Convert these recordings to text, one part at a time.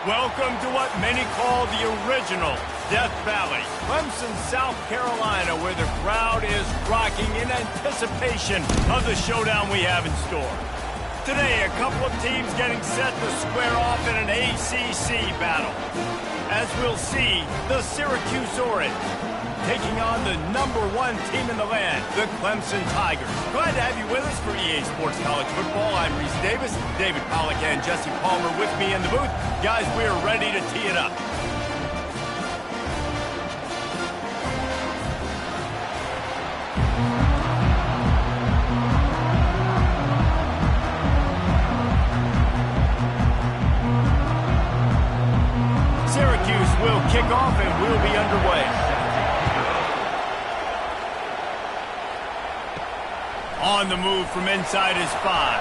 Welcome to what many call the original Death Valley, Clemson, South Carolina, where the crowd is rocking in anticipation of the showdown we have in store. Today, a couple of teams getting set to square off in an ACC battle. As we'll see, the Syracuse Orange taking on the #1 team in the land, the Clemson Tigers. Glad to have you with us for EA Sports College Football. I'm Reese Davis, David Pollack and Jesse Palmer with me in the booth. Guys, we are ready to tee it up. Syracuse will kick off and we'll be underway. On the move from inside his 5.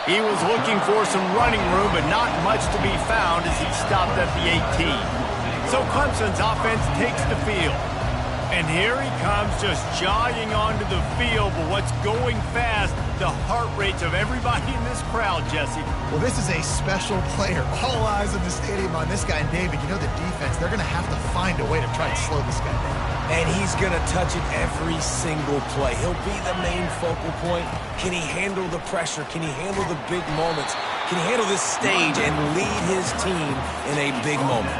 He was looking for some running room, but not much to be found as he stopped at the 18. So Clemson's offense takes the field. And here he comes just jogging onto the field, but what's going fast, the heart rates of everybody in this crowd, Jesse. Well, this is a special player. All eyes in the stadium on this guy. And David, you know the defense, they're going to have to find a way to try to slow this guy down. And he's going to touch it every single play. He'll be the main focal point. Can he handle the pressure? Can he handle the big moments? Can he handle this stage and lead his team in a big moment?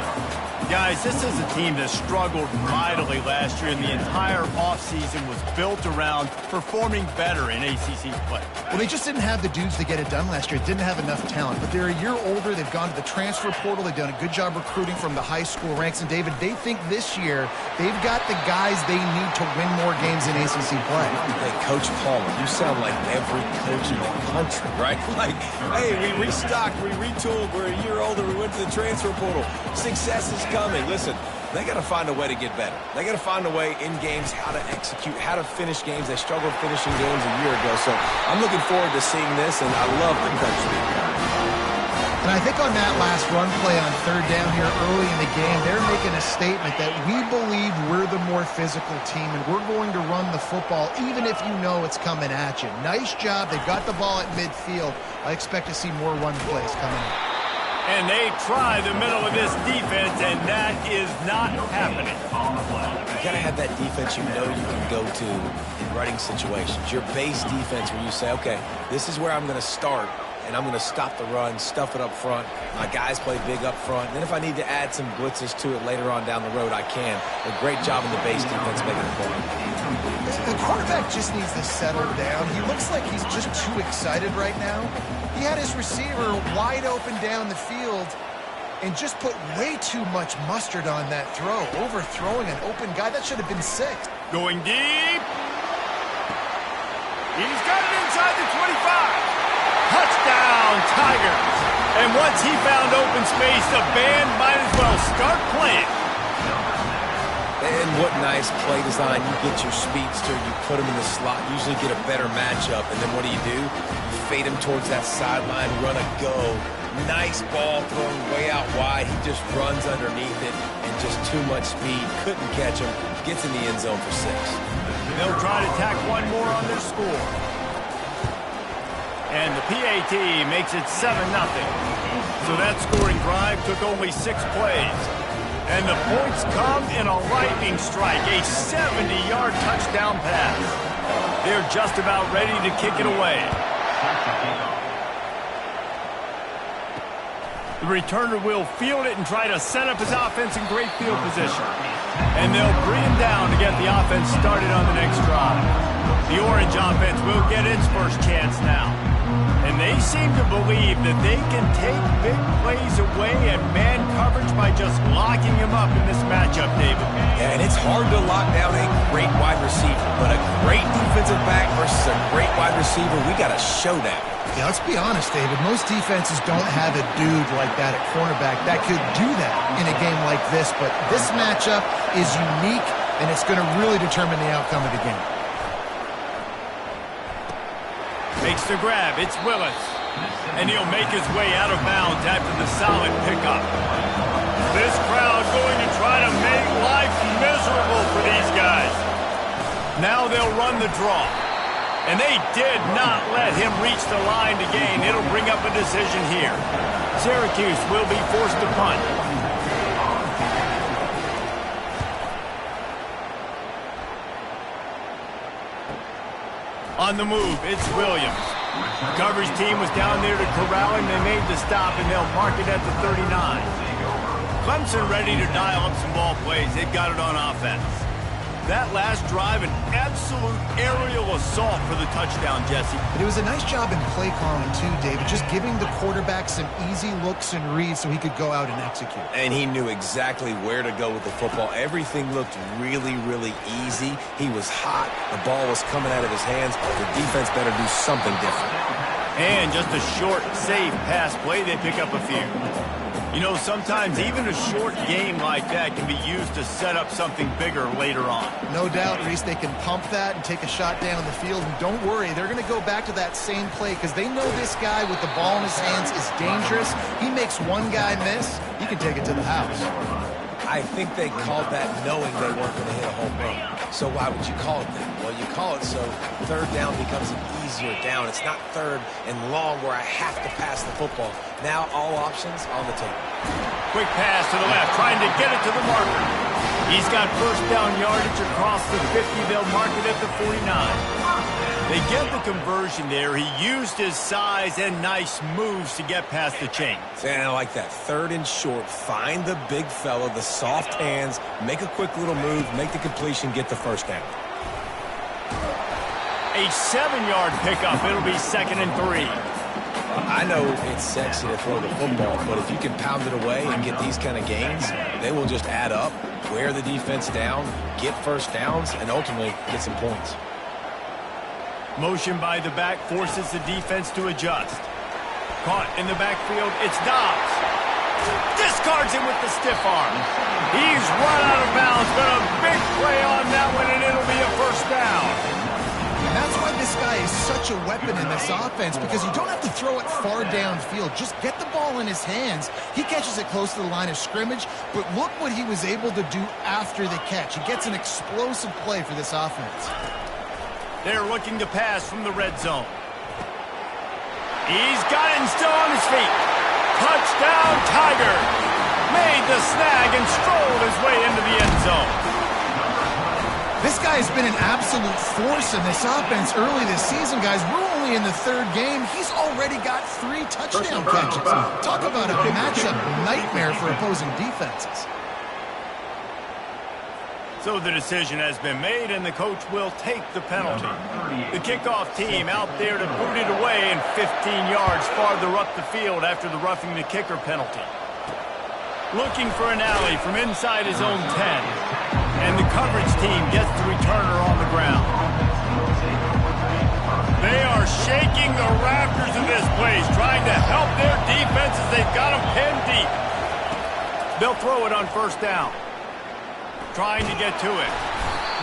Guys, this is a team that struggled mightily last year, and the entire offseason was built around performing better in ACC play. Well, they just didn't have the dudes to get it done last year. Didn't have enough talent. But they're a year older. They've gone to the transfer portal. They've done a good job recruiting from the high school ranks. And, David, they think this year they've got the guys they need to win more games in ACC play. Hey, Coach Palmer, you sound like every coach in the country, right? Like, hey, we restocked, we retooled, we're a year older, we went to the transfer portal. Success is coming. Listen, they got to find a way to get better. They got to find a way in games how to execute, how to finish games. They struggled finishing games a year ago. So I'm looking forward to seeing this, and I love the coach being there. And I think on that last run play on third down here early in the game, they're making a statement that we believe we're the more physical team and we're going to run the football even if you know it's coming at you. Nice job. They've got the ball at midfield. I expect to see more run plays coming in. And they try the middle of this defense, and that is not happening. You got to have that defense you know you can go to in running situations. Your base defense where you say, okay, this is where I'm going to start, and I'm going to stop the run, stuff it up front. My guys play big up front. And then if I need to add some blitzes to it later on down the road, I can. A great job in the base defense making the point. The quarterback just needs to settle down. He looks like he's just too excited right now. He had his receiver wide open down the field and just put way too much mustard on that throw, overthrowing an open guy. That should have been 6. Going deep. He's got it inside the 25. Touchdown, Tigers. And once he found open space, the band might as well start playing. And what nice play design. You get your speedster, you put him in the slot, usually get a better matchup. And then what do? You fade him towards that sideline, run a go. Nice ball thrown way out wide. He just runs underneath it and just too much speed. Couldn't catch him. Gets in the end zone for 6. They'll try to tack one more on their score. And the PAT makes it 7-0. So that scoring drive took only 6 plays. And the points come in a lightning strike, a 70-yard touchdown pass. They're just about ready to kick it away. The returner will field it and try to set up his offense in great field position. And they'll bring him down to get the offense started on the next drive. The Orange offense will get its first chance now. And they seem to believe that they can take big plays away and man coverage by just locking him up in this matchup, David. Yeah, and it's hard to lock down a great wide receiver, but a great defensive back versus a great wide receiver, we got a showdown. Yeah, let's be honest, David. Most defenses don't have a dude like that at cornerback that could do that in a game like this, but this matchup is unique, and it's going to really determine the outcome of the game. Makes the grab. It's Willis. And he'll make his way out of bounds after the solid pickup. This crowd going to try to make life miserable for these guys. Now they'll run the draw. And they did not let him reach the line to gain. It'll bring up a decision here. Syracuse will be forced to punt. On the move, it's Williams. The coverage team was down there to corral him. They made the stop, and they'll mark it at the 39. Clemson ready to dial up some ball plays. They've got it on offense. That last drive, an absolute aerial assault for the touchdown, Jesse. But it was a nice job in play calling, too, David, just giving the quarterback some easy looks and reads so he could go out and execute. And he knew exactly where to go with the football. Everything looked really, really easy. He was hot. The ball was coming out of his hands. The defense better do something different. And just a short, safe pass play, they pick up a few. You know, sometimes even a short game like that can be used to set up something bigger later on. No doubt, Reese, they can pump that and take a shot down the field. And don't worry, they're going to go back to that same play because they know this guy with the ball in his hands is dangerous. He makes one guy miss, he can take it to the house. I think they called that knowing they weren't going to hit a home run. So why would you call it that? Well, you call it so third down becomes an easier down. It's not third and long where I have to pass the football. Now all options on the table. Quick pass to the left, trying to get it to the marker. He's got first down yardage across the 50. They'll mark it at the 49. They get the conversion there. He used his size and nice moves to get past the chains. And I like that. Third and short. Find the big fella, the soft hands, make a quick little move, make the completion, get the first down. A 7-yard pickup. It'll be 2nd and 3. I know it's sexy to throw the football, but if you can pound it away and get these kind of gains, they will just add up, wear the defense down, get first downs, and ultimately get some points. Motion by the back forces the defense to adjust. Caught in the backfield, it's Dobbs. Discards him with the stiff arm. He's run out of bounds, but a big play on that one, and it'll be a first down. And that's why this guy is such a weapon in this offense, because you don't have to throw it far downfield. Just get the ball in his hands. He catches it close to the line of scrimmage, but look what he was able to do after the catch. He gets an explosive play for this offense. They're looking to pass from the red zone. He's got it and still on his feet. Touchdown, Tiger. Made the snag and strolled his way into the end zone. This guy has been an absolute force in this offense early this season, guys. We're only in the third game. He's already got 3 touchdown catches. Talk about a matchup nightmare for opposing defenses. So the decision has been made, and the coach will take the penalty. The kickoff team out there to boot it away and 15 yards farther up the field after the roughing the kicker penalty. Looking for an alley from inside his own 10. And the coverage team gets the returner on the ground. They are shaking the rafters of this place, trying to help their defense as they've got them pinned deep. They'll throw it on first down. Trying to get to it.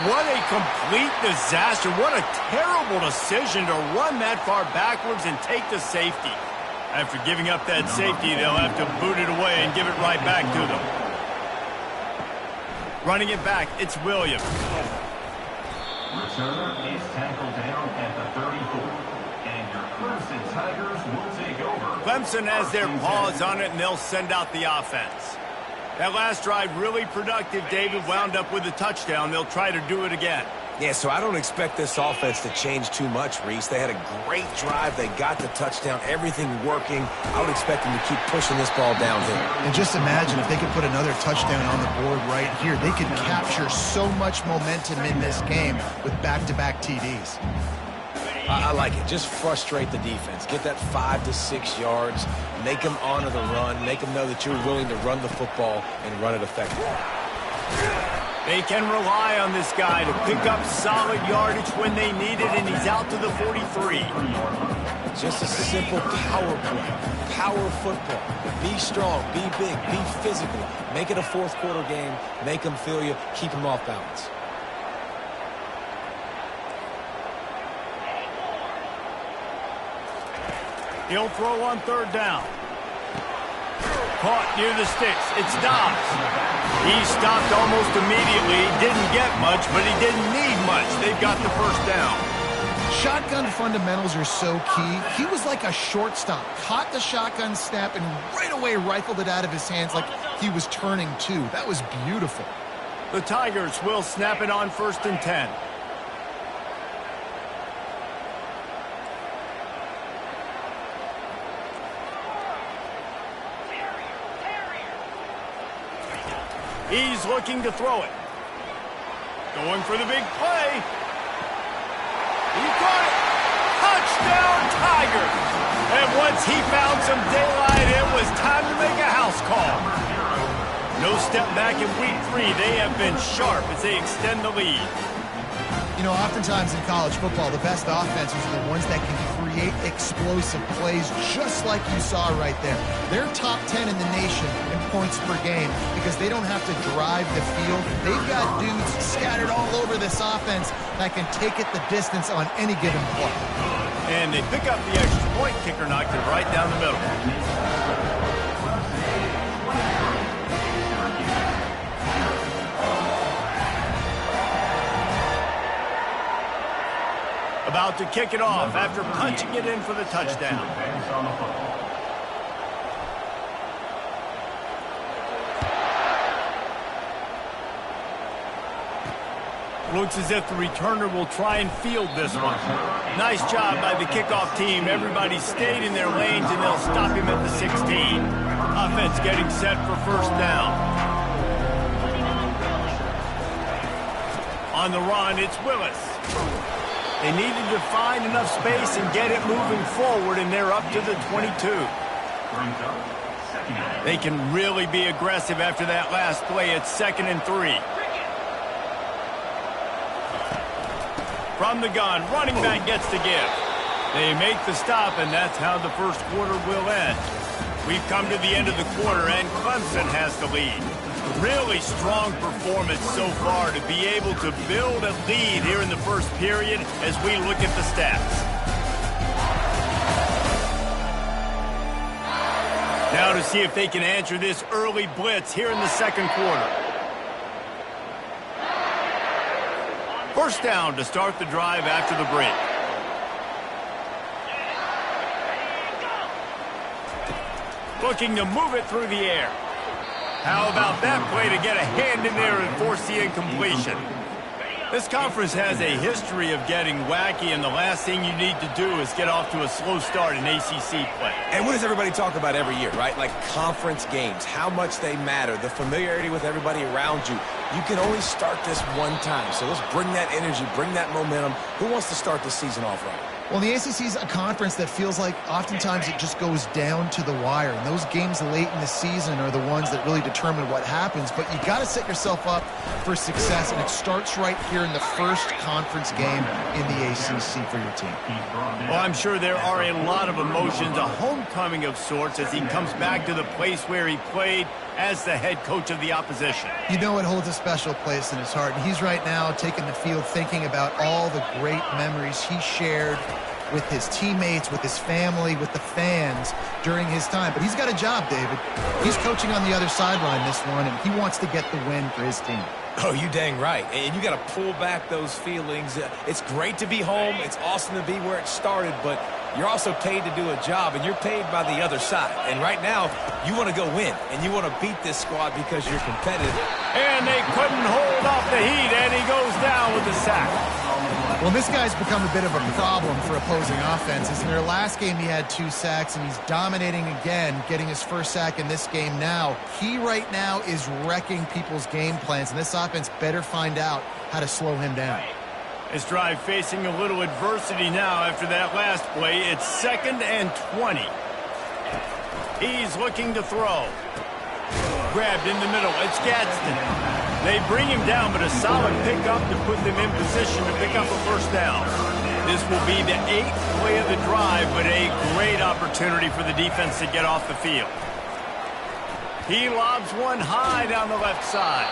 What a complete disaster. What a terrible decision to run that far backwards and take the safety. After giving up that safety, they'll have to boot it away and give it right back to them. Running it back, it's Williams. Returner is tackled down at the 34. And your Clemson Tigers will take over. Clemson has their paws on it, and they'll send out the offense. That last drive really productive. David wound up with a touchdown. They'll try to do it again. Yeah, so I don't expect this offense to change too much, Reese. They had a great drive. They got the touchdown. Everything working. I would expect them to keep pushing this ball downhill. And just imagine if they could put another touchdown on the board right here. They could capture so much momentum in this game with back-to-back TDs. I like it. Just frustrate the defense. Get that 5 to 6 yards. Make them honor the run. Make them know that you're willing to run the football and run it effectively. They can rely on this guy to pick up solid yardage when they need it, and he's out to the 43. Just a simple power play. Power football. Be strong. Be big. Be physical. Make it a fourth-quarter game. Make them feel you. Keep them off balance. He'll throw on third down. Caught near the sticks. It's Dobbs. He stopped almost immediately. Didn't get much, but he didn't need much. They've got the first down. Shotgun fundamentals are so key. He was like a shortstop, caught the shotgun snap and right away rifled it out of his hands like he was turning two. That was beautiful. The Tigers will snap it on 1st and 10. He's looking to throw it. Going for the big play. He caught it. Touchdown, Tigers. And once he found some daylight, it was time to make a house call. No step back in week 3. They have been sharp as they extend the lead. You know, oftentimes in college football, the best offenses are the ones that can create explosive plays just like you saw right there. They're top 10 in the nation in points per game because they don't have to drive the field. They've got dudes scattered all over this offense that can take it the distance on any given play. And they pick up the extra point. Kicker knocked it right down the middle. About to kick it off after punching it in for the touchdown. Looks as if the returner will try and field this one. Nice job by the kickoff team. Everybody stayed in their lanes, and they'll stop him at the 16. Offense getting set for 1st down. On the run, it's Willis. They needed to find enough space and get it moving forward, and they're up to the 22. They can really be aggressive after that last play. It's 2nd and 3. From the gun, running back gets to give. They make the stop, and that's how the 1st quarter will end. We've come to the end of the quarter, and Clemson has the lead. Really strong performance so far to be able to build a lead here in the 1st period as we look at the stats. Now to see if they can answer this early blitz here in the 2nd quarter. 1st down to start the drive after the break. Looking to move it through the air. How about that play to get a hand in there and force the incompletion? This conference has a history of getting wacky, and the last thing you need to do is get off to a slow start in ACC play. And what does everybody talk about every year, right? Like conference games, how much they matter, the familiarity with everybody around you. You can only start this one time, so let's bring that energy, bring that momentum. Who wants to start the season off right? Well, the ACC is a conference that feels like oftentimes it just goes down to the wire. And those games late in the season are the ones that really determine what happens. But you got to set yourself up for success, and it starts right here in the 1st conference game in the ACC for your team. Well, I'm sure there are a lot of emotions, a homecoming of sorts as he comes back to the place where he played as the head coach of the opposition. You know it holds a special place in his heart. And he's right now taking the field thinking about all the great memories he shared with his teammates, with his family, with the fans during his time. But he's got a job, David. He's coaching on the other sideline this one, and he wants to get the win for his team. Oh, you dang right. And you got to pull back those feelings. It's great to be home. It's awesome to be where it started, but you're also paid to do a job, and you're paid by the other side. And right now, you want to go win, and you want to beat this squad because you're competitive. And they couldn't hold off the heat, and he goes down with the sack. Well, this guy's become a bit of a problem for opposing offenses. In their last game, he had 2 sacks, and he's dominating again, getting his 1st sack in this game now. He right now is wrecking people's game plans, and this offense better find out how to slow him down. This drive facing a little adversity now after that last play. It's 2nd and 20. He's looking to throw. Grabbed in the middle. It's Gadsden. They bring him down, but a solid pickup to put them in position to pick up a 1st down. This will be the 8th play of the drive, but a great opportunity for the defense to get off the field. He lobs one high down the left side.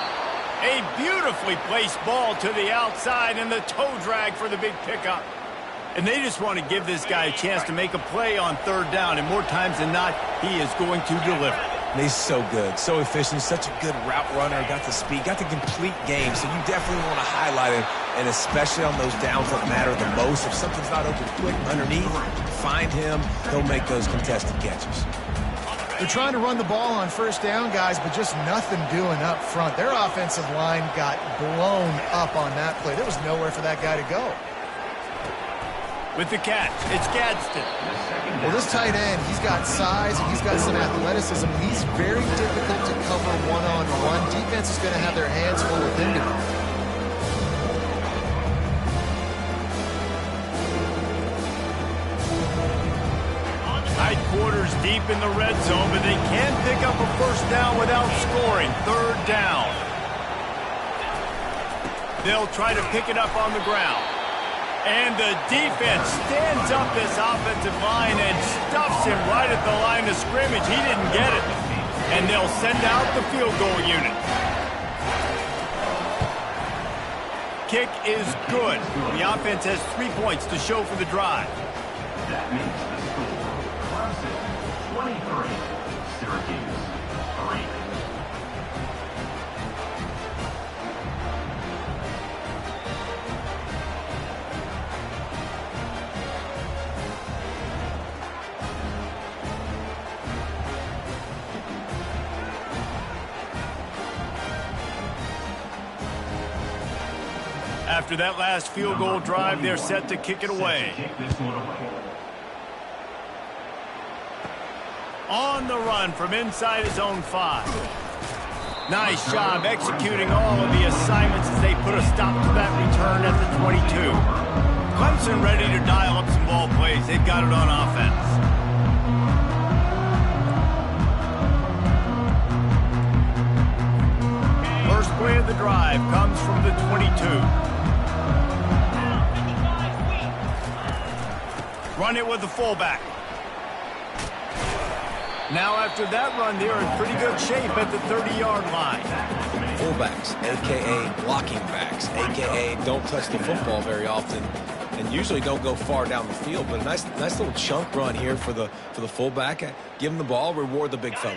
A beautifully placed ball to the outside, and the toe drag for the big pickup. And they just want to give this guy a chance to make a play on 3rd down, and more times than not, he is going to deliver. He's so good, so efficient, such a good route runner, got the speed, got the complete game, so you definitely want to highlight him And especially on those downs that matter the most, if something's not open quick underneath, find him. He'll make those contested catches. They're trying to run the ball on first down, guys, but just nothing doing up front. Their offensive line got blown up on that play. There was nowhere for that guy to go. With the catch, it's Gadsden. Well, this tight end, he's got size and he's got some athleticism. He's very difficult to cover one-on-one. Defense is going to have their hands full with him today. Tight quarters deep in the red zone, but they can't pick up a first down without scoring. Third down. They'll try to pick it up on the ground. And the defense stands up this offensive line and stuffs him right at the line of scrimmage. He didn't get it. And they'll send out the field goal unit. Kick is good. The offense has 3 points to show for the drive. That makes the score Clemson 23, Syracuse 3. After that last field goal drive, they're set to kick it away. On the run from inside his own 5. Nice job executing all of the assignments as they put a stop to that return at the 22. Clemson ready to dial up some ball plays. They've got it on offense. First play of the drive comes from the 22. Run it with the fullback. Now after that run, they're in pretty good shape at the 30-yard line. Fullbacks, a.k.a. blocking backs, a.k.a. don't touch the football very often and usually don't go far down the field. But a nice little chunk run here for the fullback. Give him the ball, reward the big fella.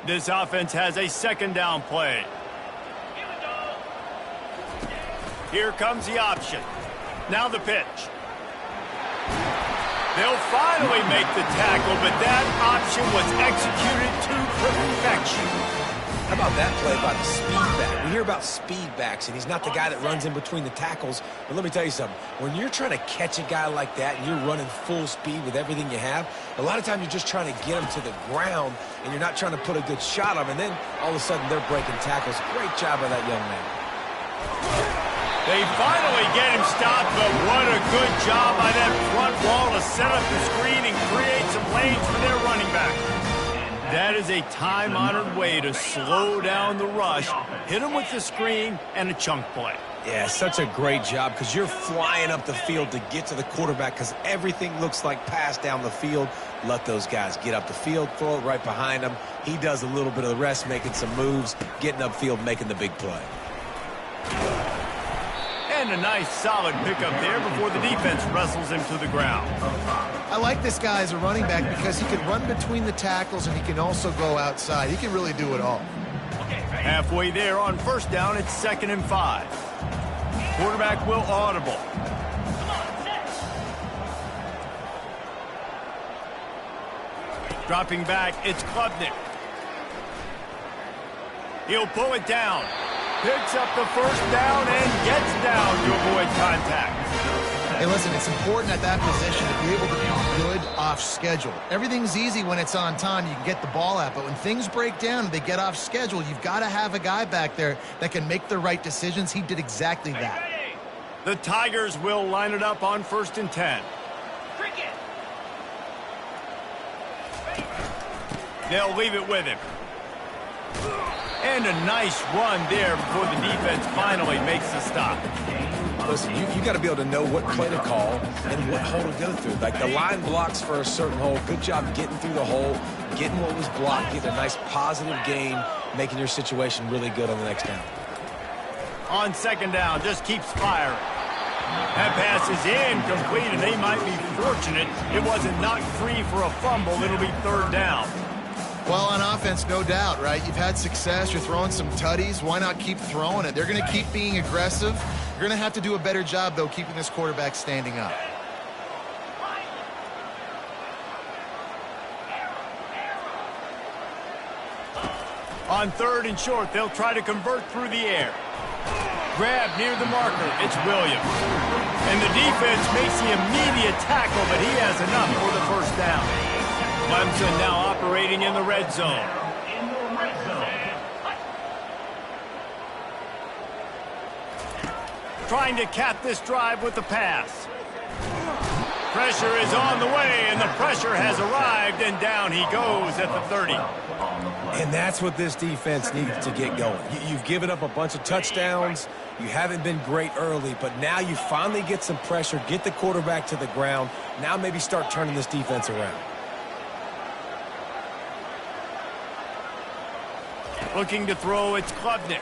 This offense has a second down play. Here comes the option. Now the pitch. They'll finally make the tackle, but that option was executed to perfection. How about that play by the speed back? We hear about speed backs, and he's not the guy that runs in between the tackles. But let me tell you something. When you're trying to catch a guy like that and you're running full speed with everything you have, a lot of times you're just trying to get him to the ground, and you're not trying to put a good shot on him. And then all of a sudden they're breaking tackles. Great job by that young man. They finally get him stopped, but what a good job by that front wall to set up the screen and create some lanes for their running back. That is a time-honored way to slow down the rush, hit him with the screen, and a chunk play. Yeah, such a great job because you're flying up the field to get to the quarterback because everything looks like pass down the field. Let those guys get up the field, throw it right behind him. He does a little bit of the rest, making some moves, getting upfield, making the big play. And a nice solid pickup there before the defense wrestles him to the ground. I like this guy as a running back because he can run between the tackles and he can also go outside. He can really do it all. Halfway there on first down, it's 2nd and 5. Quarterback will audible. Dropping back, it's Klubnik. He'll pull it down. Picks up the first down and gets down to avoid contact. Hey, listen, it's important at that position to be able to be good off schedule. Everything's easy when it's on time. You can get the ball out. But when things break down and they get off schedule, you've got to have a guy back there that can make the right decisions. He did exactly that. The Tigers will line it up on 1st and 10. They'll leave it with him. And a nice run there before the defense finally makes the stop. Listen, you got to be able to know what play to call and what hole to go through. Like the line blocks for a certain hole. Good job getting through the hole, getting what was blocked, getting a nice positive gain, making your situation really good on the next down. On 2nd down, just keeps firing. That pass is incomplete, and they might be fortunate it wasn't knocked free for a fumble. It'll be 3rd down. Well, on offense, no doubt, right? You've had success. You're throwing some tutties. Why not keep throwing it? They're going to keep being aggressive. You're You're going to have to do a better job, though, keeping this quarterback standing up. On 3rd and short, they'll try to convert through the air. Grab near the marker. It's Williams. And the defense makes the immediate tackle, but he has enough for the first down. Clemson now operating in the red zone. Trying to cap this drive with the pass. Pressure is on the way, and the pressure has arrived, and down he goes at the 30. And that's what this defense needs to get going. You've given up a bunch of touchdowns. You haven't been great early, but now you finally get some pressure, get the quarterback to the ground. Now maybe start turning this defense around. Looking to throw, it's Klubnik.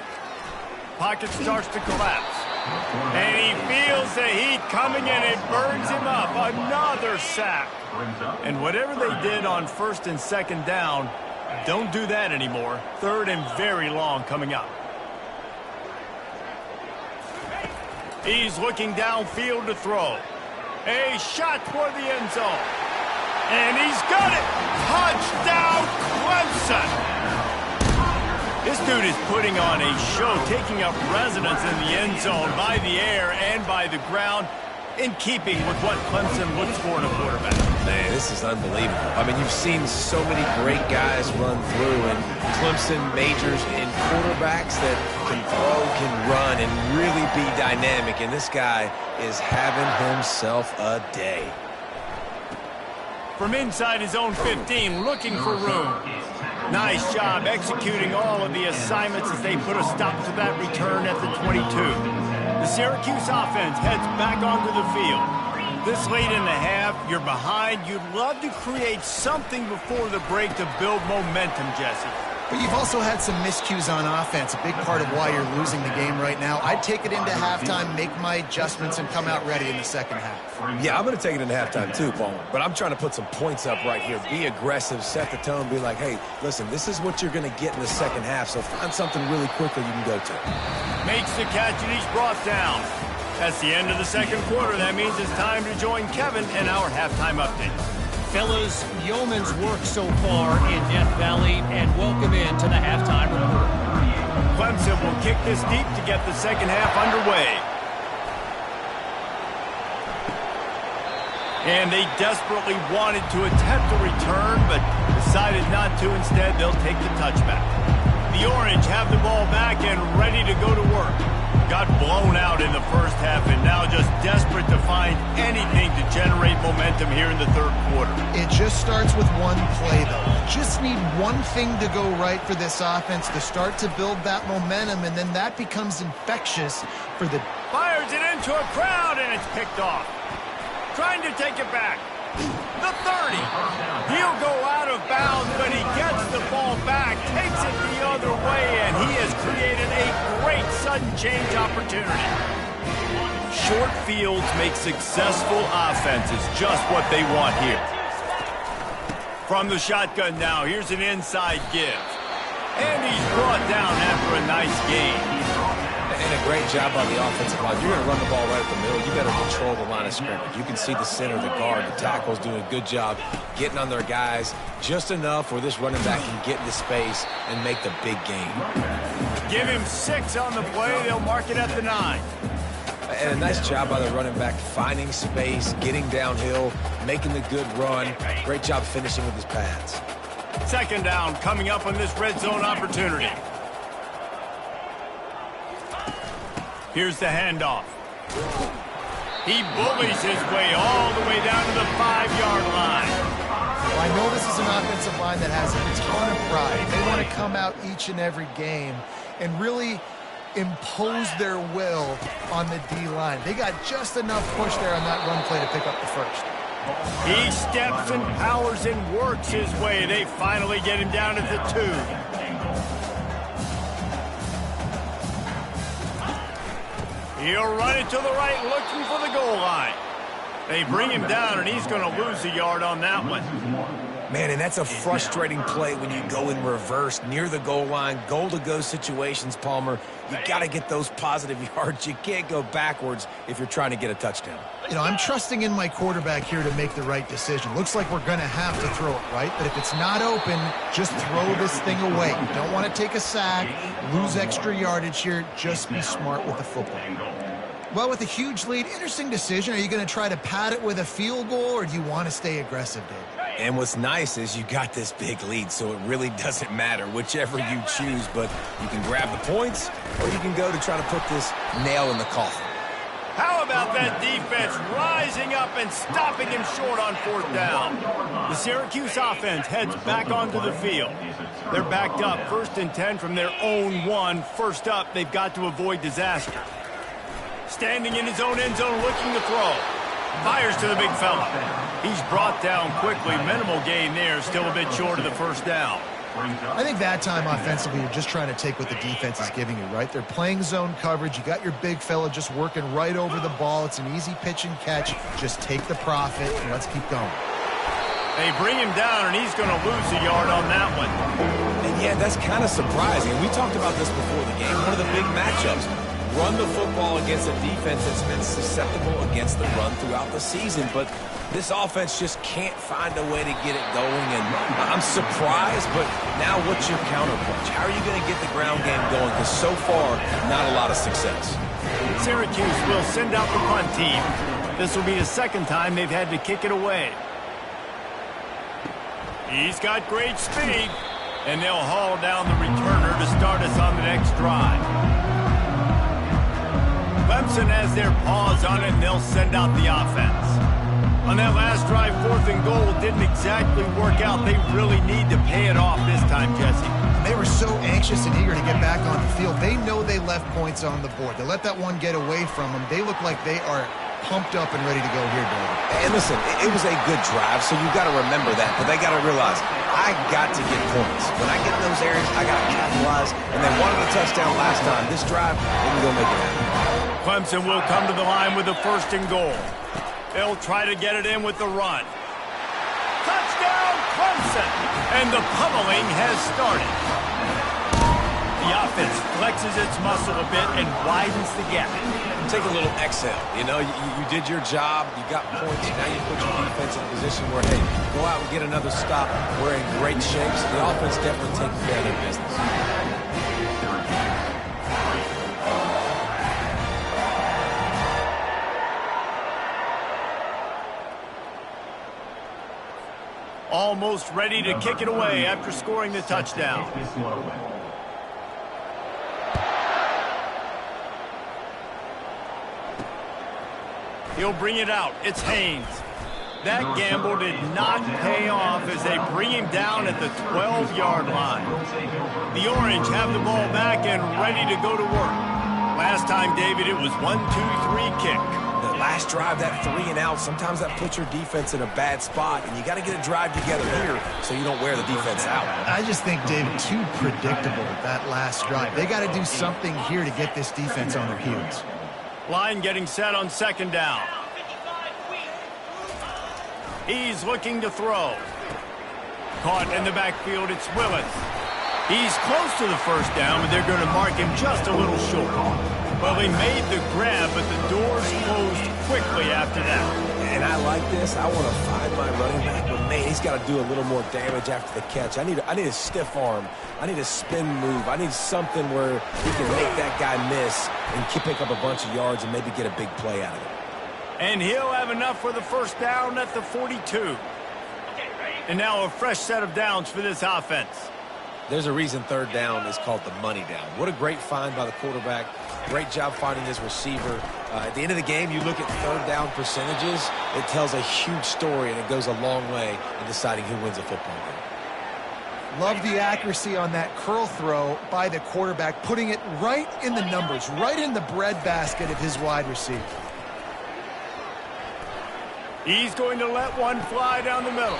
Pocket starts to collapse. And he feels the heat coming in. It burns him up. Another sack. And whatever they did on 1st and 2nd down, don't do that anymore. 3rd and very long coming up. He's looking downfield to throw. A shot toward the end zone. And he's got it. Touchdown, Clemson. This dude is putting on a show, taking up residence in the end zone by the air and by the ground, in keeping with what Clemson looks for in a quarterback. Man, this is unbelievable. I mean, you've seen so many great guys run through, and Clemson majors in quarterbacks that can throw, can run, and really be dynamic, and this guy is having himself a day. From inside his own 15, looking for room. Nice job executing all of the assignments as they put a stop to that return at the 22. The Syracuse offense heads back onto the field. This late in the half, you're behind. You'd love to create something before the break to build momentum, Jesse. But you've also had some miscues on offense, a big part of why you're losing the game right now. I'd take it into halftime, make my adjustments, and come out ready in the 2nd half. Yeah, I'm going to take it into halftime too, Paul. But I'm trying to put some points up right here. Be aggressive, set the tone, be like, hey, listen, this is what you're going to get in the 2nd half, so find something really quickly you can go to. Makes the catch, and he's brought down. That's the end of the 2nd quarter. That means it's time to join Kevin in our halftime update. Fellas, yeoman's work so far in Death Valley, and welcome into the halftime report. Clemson will kick this deep to get the 2nd half underway. And they desperately wanted to attempt a return, but decided not to. Instead, they'll take the touchback. The Orange have the ball back and ready to go to work. Got blown out in the 1st half and now just desperate to find anything to generate momentum here in the 3rd quarter. It just starts with one play, though. Just need one thing to go right for this offense to start to build that momentum, and then that becomes infectious for the... Fires it into a crowd, and it's picked off. Trying to take it back. The 30. He'll go out of bounds, but he gets the ball back, takes it the other way, and he has created a great sudden change opportunity. Short fields make successful offenses just what they want here. From the shotgun now, here's an inside give. And he's brought down after a nice gain. And a great job by the offensive line. You're going to run the ball right up the middle. You better control the line of scrimmage. You can see the center, the guard, the tackles doing a good job getting on their guys just enough where this running back can get into space and make the big gain. Give him 6 on the play. They'll mark it at the 9. And a nice job by the running back finding space, getting downhill, making the good run. Great job finishing with his pads. 2nd down coming up on this red zone opportunity. Here's the handoff. He bullies his way all the way down to the 5-yard line. Well, I know this is an offensive line that has a ton of pride. They want to come out each and every game and really impose their will on the D-line. They got just enough push there on that run play to pick up the 1st. He steps and powers and works his way. They finally get him down at the 2. He'll run it to the right, looking for the goal line. They bring him down, and he's going to lose a yard on that one. Man, and that's a frustrating play when you go in reverse near the goal line, goal-to-go situations, Palmer. You got to get those positive yards. You can't go backwards if you're trying to get a touchdown. You know, I'm trusting in my quarterback here to make the right decision. Looks like we're going to have to throw it, right? But if it's not open, just throw this thing away. You don't want to take a sack, lose extra yardage here. Just be smart with the football. Well, with a huge lead, interesting decision. Are you going to try to pad it with a field goal, or do you want to stay aggressive, Dave? And what's nice is you got this big lead, so it really doesn't matter whichever you choose, but you can grab the points, or you can go to try to put this nail in the coffin. How about that defense rising up and stopping him short on 4th down? The Syracuse offense heads back onto the field. They're backed up 1st and 10 from their own 1. First up, they've got to avoid disaster. Standing in his own end zone looking to throw. Fires to the big fella. He's brought down quickly. Minimal gain there. Still a bit short of the 1st down. I think that time offensively, you're just trying to take what the defense is giving you, right? They're playing zone coverage. You got your big fella just working right over the ball. It's an easy pitch and catch. Just take the profit and let's keep going. They bring him down, and he's going to lose a yard on that one. And yeah, that's kind of surprising. We talked about this before the game. One of the big matchups. Run the football against a defense that's been susceptible against the run throughout the season, but this offense just can't find a way to get it going, and I'm surprised, but now what's your counterpunch? How are you going to get the ground game going? Because so far, not a lot of success. Syracuse will send out the punt team. This will be the 2nd time they've had to kick it away. He's got great speed, and they'll haul down the returner to start us on the next drive. Clemson has their paws on it, and they'll send out the offense. On that last drive, 4th and goal didn't exactly work out. They really need to pay it off this time, Jesse. They were so anxious and eager to get back on the field. They know they left points on the board. They let that one get away from them. They look like they are pumped up and ready to go here, David. And listen, it was a good drive, so you got to remember that. But they got to realize, I got to get points. When I get in those areas, I got to capitalize. And they wanted a touchdown last time. This drive, they can go make it happen. Clemson will come to the line with the 1st and goal. They'll try to get it in with the run. Touchdown, Clemson! And the pummeling has started. The offense flexes its muscle a bit and widens the gap. Take a little exhale. You know, you did your job. You got points. Now you put your defense in a position where, hey, go out and get another stop. We're in great shape. So the offense definitely taking care of their business. Almost ready to kick it away after scoring the touchdown. He'll bring it out. It's Haynes. That gamble did not pay off as they bring him down at the 12-yard line. The Orange have the ball back and ready to go to work. Last time, David, it was 1-2-3 kick. The last drive, that 3 and out, sometimes that puts your defense in a bad spot, and you got to get a drive together here so you don't wear the defense out. I just think, David, too predictable that last drive. They got to do something here to get this defense on their heels. Line getting set on 2nd down. He's looking to throw. Caught in the backfield, it's Willis. He's close to the 1st down, but they're going to mark him just a little short. Well, they made the grab, but the doors closed quickly after that. And I like this. I want to find my running back, but man, he's got to do a little more damage after the catch. I need a stiff arm. I need a spin move. I need something where he can make that guy miss and pick up a bunch of yards and maybe get a big play out of it. And he'll have enough for the 1st down at the 42. And now a fresh set of downs for this offense. There's a reason 3rd down is called the money down. What a great find by the quarterback. Great job finding his receiver. At the end of the game, you look at 3rd down percentages. It tells a huge story, and it goes a long way in deciding who wins a football game. Love the accuracy on that curl throw by the quarterback, putting it right in the numbers, right in the breadbasket of his wide receiver. He's going to let one fly down the middle.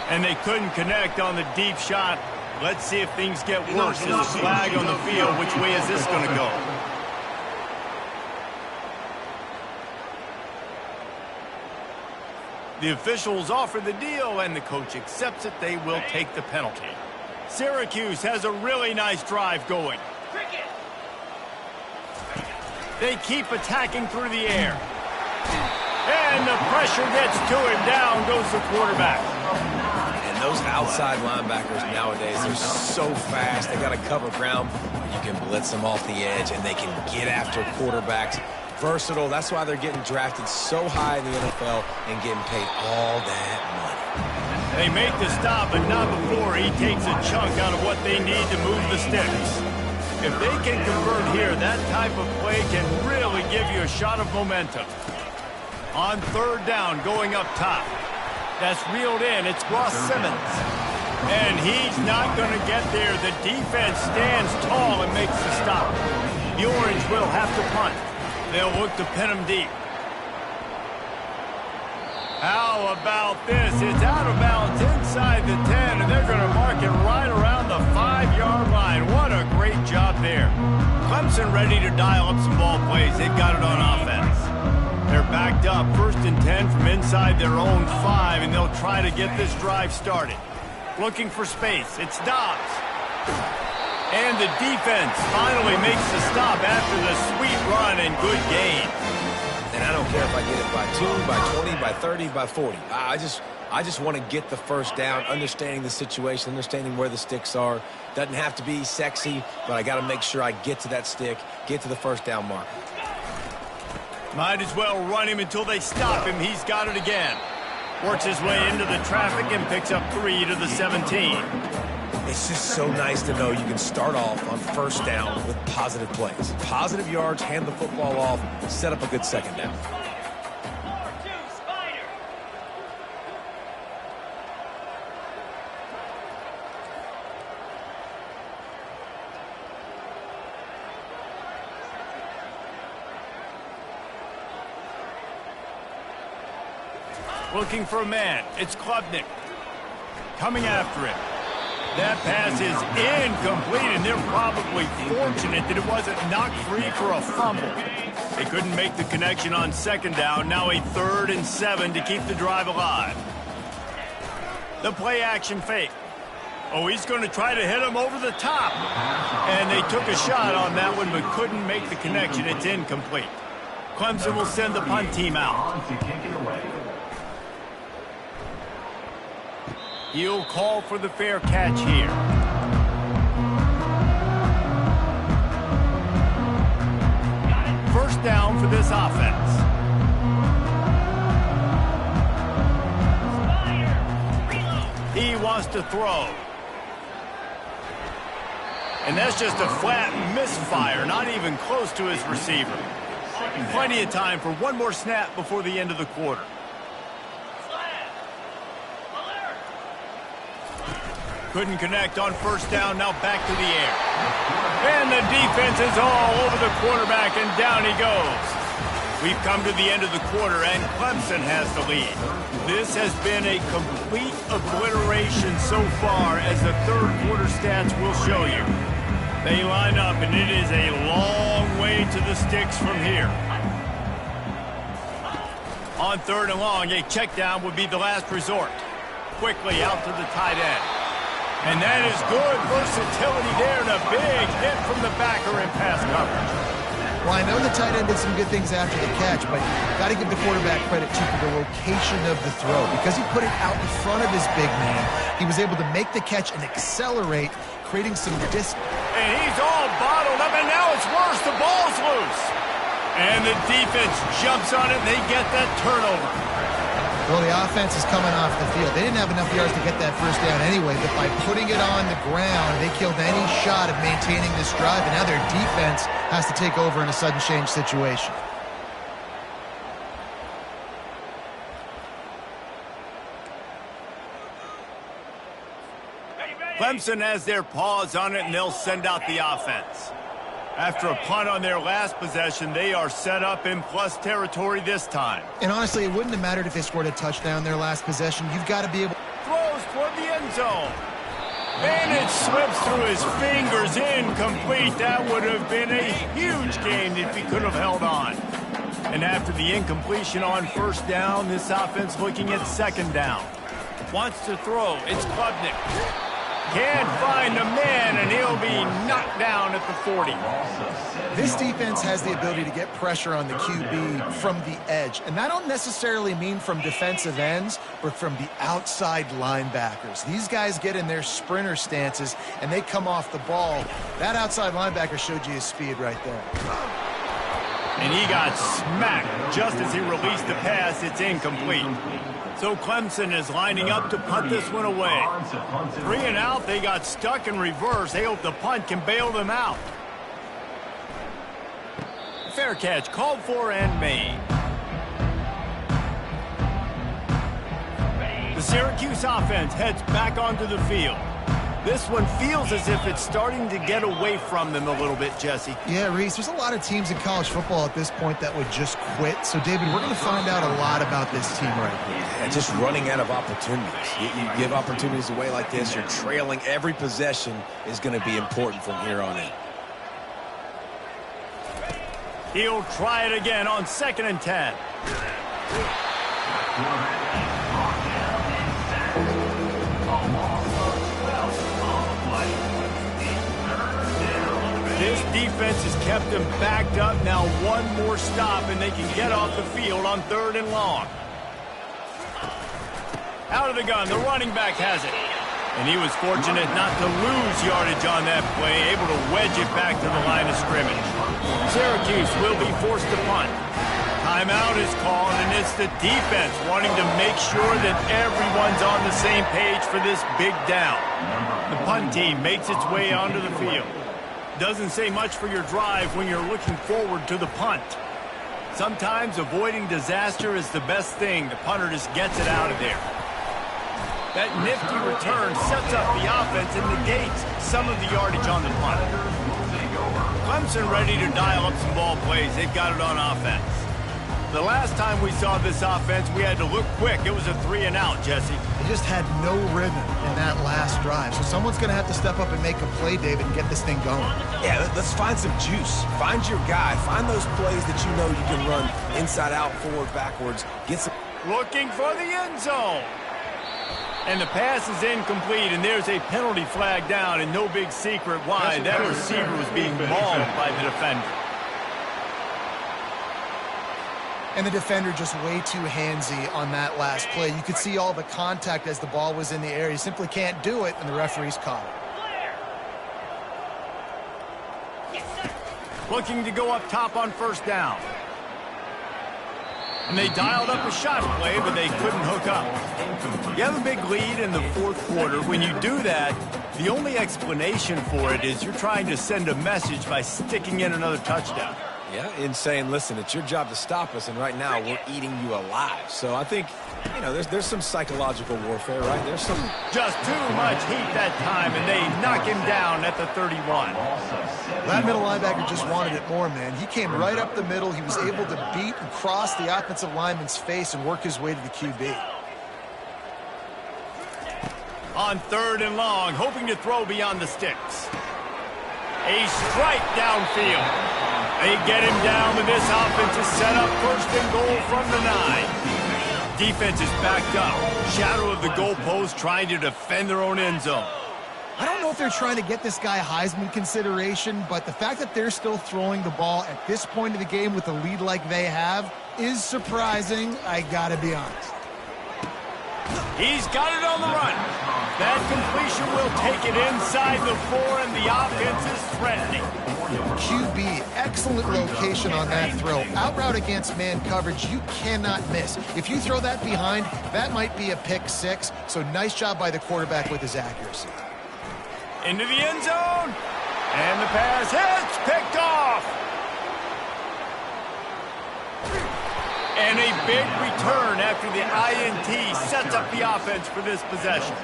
And they couldn't connect on the deep shot. Let's see if things get worse. There's a flag on the field. Which way is this going to go? The officials offer the deal, and the coach accepts it. They will take the penalty. Syracuse has a really nice drive going. They keep attacking through the air. And the pressure gets to him. Down goes the quarterback. And those outside linebackers nowadays, they're so fast. They got to cover ground. You can blitz them off the edge, and they can get after quarterbacks. Versatile. That's why they're getting drafted so high in the NFL and getting paid all that money. They make the stop, but not before he takes a chunk out of what they need to move the sticks. If they can convert here, that type of play can really give you a shot of momentum. On third down, going up top. That's reeled in. It's Ross Simmons. And he's not going to get there. The defense stands tall and makes the stop. The Orange will have to punt. They'll look to pin him deep. How about this? It's out of bounds inside the 10, and they're going to mark it right around the 5-yard line. What a great job there. Clemson ready to dial up some ball plays. They've got it on offense. They're backed up, 1st and 10 from inside their own 5, and they'll try to get this drive started. Looking for space. It's Dobbs. And the defense finally makes the stop after the sweet run and good gain. And I don't care if I get it by 2, by 20, by 30, by 40. I just want to get the first down, understanding the situation, understanding where the sticks are. Doesn't have to be sexy, but I got to make sure I get to that stick, get to the first down mark. Might as well run him until they stop him. He's got it again. Works his way into the traffic and picks up 3 to the 17. It's just so nice to know you can start off on first down with positive plays. Positive yards, hand the football off, set up a good second down. Looking for a man. It's Klubnik. Coming after him. That pass is incomplete, and they're probably fortunate that it wasn't knocked free for a fumble. They couldn't make the connection on second down. Now a 3rd and 7 to keep the drive alive. The play-action fake. Oh, he's going to try to hit him over the top. And they took a shot on that one, but couldn't make the connection. It's incomplete. Clemson will send the punt team out. He'll call for the fair catch here. First down for this offense. He wants to throw. And that's just a flat misfire, not even close to his receiver. Plenty of time for one more snap before the end of the quarter. Couldn't connect on first down, now back to the air. And the defense is all over the quarterback, and down he goes. We've come to the end of the quarter, and Clemson has the lead. This has been a complete obliteration so far, as the third quarter stats will show you. They line up, and it is a long way to the sticks from here. On 3rd and long, a check down would be the last resort. Quickly out to the tight end. And that is good versatility there, and a big hit from the backer in pass coverage. Well, I know the tight end did some good things after the catch, but got to give the quarterback credit to the location of the throw. Because he put it out in front of his big man, he was able to make the catch and accelerate, creating some distance. And he's all bottled up, and now it's worse. The ball's loose. And the defense jumps on it, and they get that turnover. Well, the offense is coming off the field. They didn't have enough yards to get that first down anyway, but by putting it on the ground, they killed any shot of maintaining this drive, and now their defense has to take over in a sudden change situation. Clemson has their paws on it, and they'll send out the offense. After a punt on their last possession, they are set up in plus territory this time. And honestly, it wouldn't have mattered if they scored a touchdown their last possession. You've got to be able... Throws toward the end zone. And it slips through his fingers, incomplete. That would have been a huge gain if he could have held on. And after the incompletion on first down, this offense looking at second down. Wants to throw. It's Klubnik. Can't find a man, and he'll be knocked down at the 40. This defense has the ability to get pressure on the QB from the edge. And that don't necessarily mean from defensive ends, but from the outside linebackers. These guys get in their sprinter stances, and they come off the ball. That outside linebacker showed you his speed right there. And he got smacked just as he released the pass. It's incomplete. So Clemson is lining up to punt this one away. 3 and out, they got stuck in reverse. They hope the punt can bail them out. Fair catch, called for and made. The Syracuse offense heads back onto the field. This one feels as if it's starting to get away from them a little bit, Jesse. Yeah, Reese, there's a lot of teams in college football at this point that would just quit. So, David, we're going to find out a lot about this team right here. Yeah, just running out of opportunities. You give opportunities away like this, you're trailing. Every possession is going to be important from here on in. He'll try it again on 2nd and 10. This defense has kept them backed up. Now one more stop, and they can get off the field on 3rd and long. Out of the gun, the running back has it. And he was fortunate not to lose yardage on that play, able to wedge it back to the line of scrimmage. Syracuse will be forced to punt. Timeout is called, and it's the defense wanting to make sure that everyone's on the same page for this big down. The punt team makes its way onto the field. Doesn't say much for your drive when you're looking forward to the punt. Sometimes avoiding disaster is the best thing. The punter just gets it out of there. That nifty return sets up the offense and negates some of the yardage on the punt. Clemson ready to dial up some ball plays. They've got it on offense. The last time we saw this offense, we had to look quick. It was a 3 and out, Jesse. They just had no rhythm in that last drive. So someone's going to have to step up and make a play, David, and get this thing going. Yeah, let's find some juice. Find your guy. Find those plays that you know you can run inside out, forward, backwards. Get some. Looking for the end zone. And the pass is incomplete, and there's a penalty flag down, and no big secret why. That receiver was being mauled by the defender. And the defender just way too handsy on that last play. You could see all the contact as the ball was in the air. You simply can't do it, and the referee's caught it. Looking to go up top on 1st down. And they dialed up a shot play, but they couldn't hook up. You have a big lead in the 4th quarter. When you do that, the only explanation for it is you're trying to send a message by sticking in another touchdown. Yeah, in saying, listen, it's your job to stop us, and right now we're eating you alive. So I think, you know, there's some psychological warfare, right? There's some. Just too much heat that time, and they knock him down at the 31. That middle linebacker just wanted it more, man. He came right up the middle. He was able to beat and cross the offensive lineman's face and work his way to the QB. On 3rd and long, hoping to throw beyond the sticks. A strike downfield. They get him down, but this offense is set up 1st and goal from the 9. Defense is backed up. Shadow of the goalpost trying to defend their own end zone. I don't know if they're trying to get this guy Heisman consideration, but the fact that they're still throwing the ball at this point of the game with a lead like they have is surprising, I gotta be honest. He's got it on the run. That completion will take it inside the 4, and the offense is threatening. QB, excellent location on that throw. Out route against man coverage, you cannot miss. If you throw that behind, that might be a pick 6. So nice job by the quarterback with his accuracy. Into the end zone. And the pass hits, picked off. And a big return after the INT sets up the offense for this possession.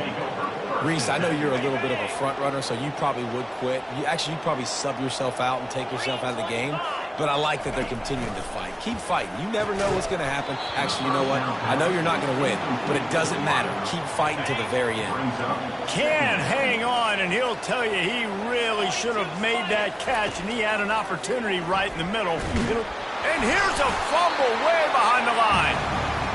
Reese, I know you're a little bit of a front runner, so you probably would quit. You'd probably sub yourself out and take yourself out of the game. But I like that they're continuing to fight. Keep fighting. You never know what's going to happen. Actually, you know what? I know you're not going to win, but it doesn't matter. Keep fighting to the very end. Can hang on, and he'll tell you he really should have made that catch, and he had an opportunity right in the middle. And And here's a fumble way behind the line.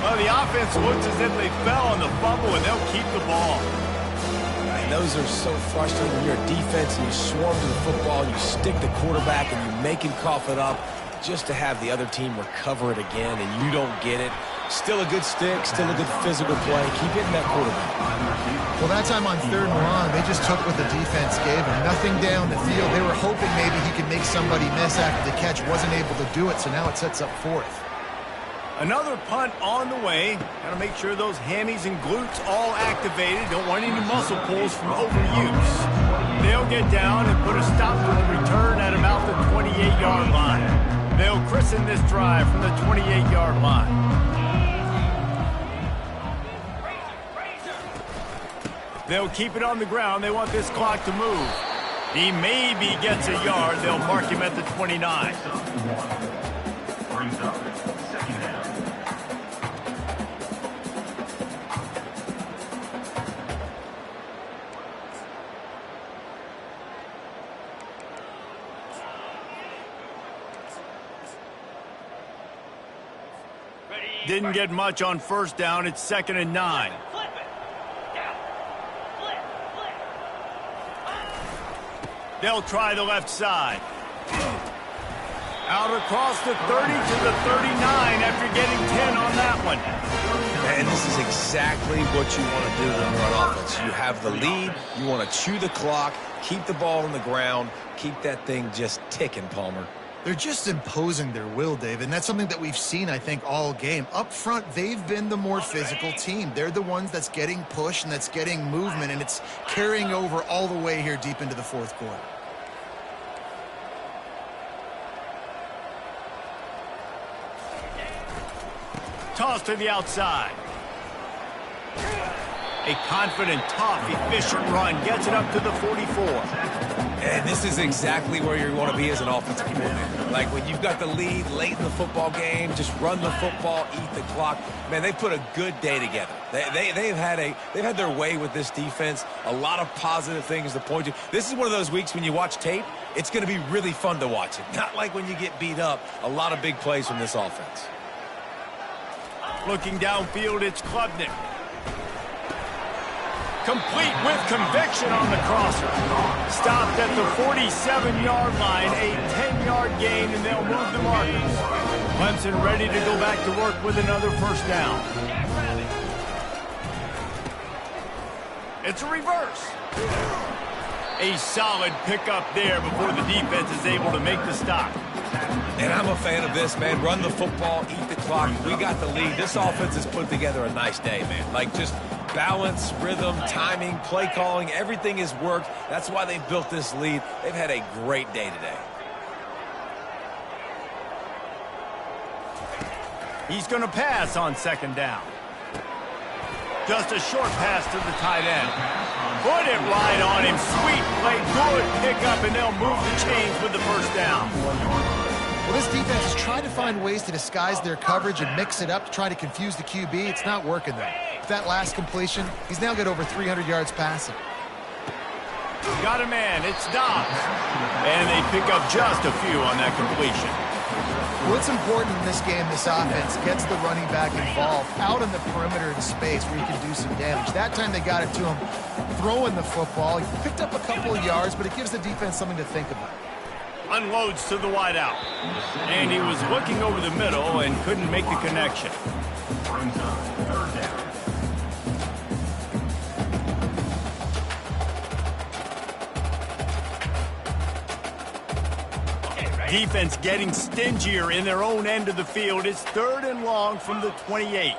Well, the offense looks as if they fell on the fumble, and they'll keep the ball. And those are so frustrating when you're a defense and you swarm to the football, you stick the quarterback, and you make him cough it up just to have the other team recover it again, and you don't get it. Still a good stick, still a good physical play. Keep hitting that quarterback. Well, that time on 3rd and long, they just took what the defense gave him. Nothing down the field. They were hoping maybe he could make somebody miss after the catch. Wasn't able to do it, so now it sets up 4th. Another punt on the way. Got to make sure those hammies and glutes all activated. Don't want any muscle pulls from overuse. They'll get down and put a stop to the return at about the 28-yard line. They'll christen this drive from the 28-yard line. They'll keep it on the ground. They want this clock to move. He maybe gets a yard. They'll mark him at the 29. Brings up 2nd down. Didn't get much on 1st down. It's 2nd and 9. They'll try the left side. Out across the 30 to the 39 after getting 10 on that one. And this is exactly what you want to do when you're on offense. You have the lead. You want to chew the clock, keep the ball on the ground, keep that thing just ticking, Palmer. They're just imposing their will, Dave, and that's something that we've seen, I think, all game. Up front, they've been the more physical team. They're the ones that's getting pushed and that's getting movement, and it's carrying over all the way here deep into the 4th quarter. Toss to the outside. A confident, tough, efficient run gets it up to the 44. And this is exactly where you want to be as an offensive coordinator. Like when you've got the lead late in the football game, just run the football, eat the clock. Man, they put a good day together. They've had their way with this defense. A lot of positive things to point to. This is one of those weeks when you watch tape, it's going to be really fun to watch it. Not like when you get beat up. A lot of big plays from this offense. Looking downfield, it's Klubnik. Complete with conviction on the crosser. Stopped at the 47-yard line, a 10-yard gain, and they'll move the markers. Clemson ready to go back to work with another 1st down. It's a reverse. A solid pickup there before the defense is able to make the stop. And I'm a fan of this, man. Run the football, eat the clock. We got the lead. This offense has put together a nice day, man. Like just balance, rhythm, timing, play calling, everything has worked. That's why they built this lead. They've had a great day today. He's going to pass on 2nd down. Just a short pass to the tight end. Put it right on him. Sweet play, good pickup, and they'll move the chains with the 1st down. Well, this defense has tried to find ways to disguise their coverage and mix it up to try to confuse the QB. It's not working, though. With that last completion, he's now got over 300 yards passing. Got a man. It's Dobbs. And they pick up just a few on that completion. What's important in this game, this offense gets the running back involved out in the perimeter in space where he can do some damage. That time they got it to him throwing the football. He picked up a couple of yards, but it gives the defense something to think about. Unloads to the wideout. And he was looking over the middle and couldn't make the connection. Brings up 3rd down. Defense getting stingier in their own end of the field. It's 3rd and long from the 28.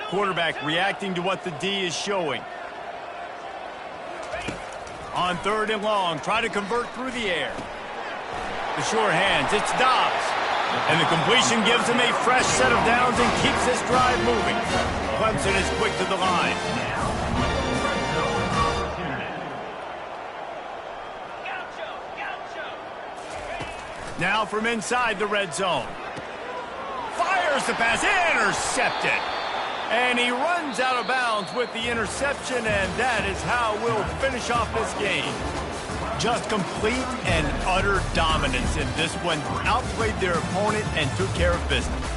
Quarterback reacting to what the D is showing. On 3rd and long, try to convert through the air. The sure hands, it's Dobbs. And the completion gives him a fresh set of downs and keeps this drive moving. Clemson is quick to the line. Now from inside the red zone. Fires the pass, intercepted. And he runs out of bounds with the interception, and that is how we'll finish off this game. Just complete and utter dominance in this one. Outplayed their opponent and took care of business.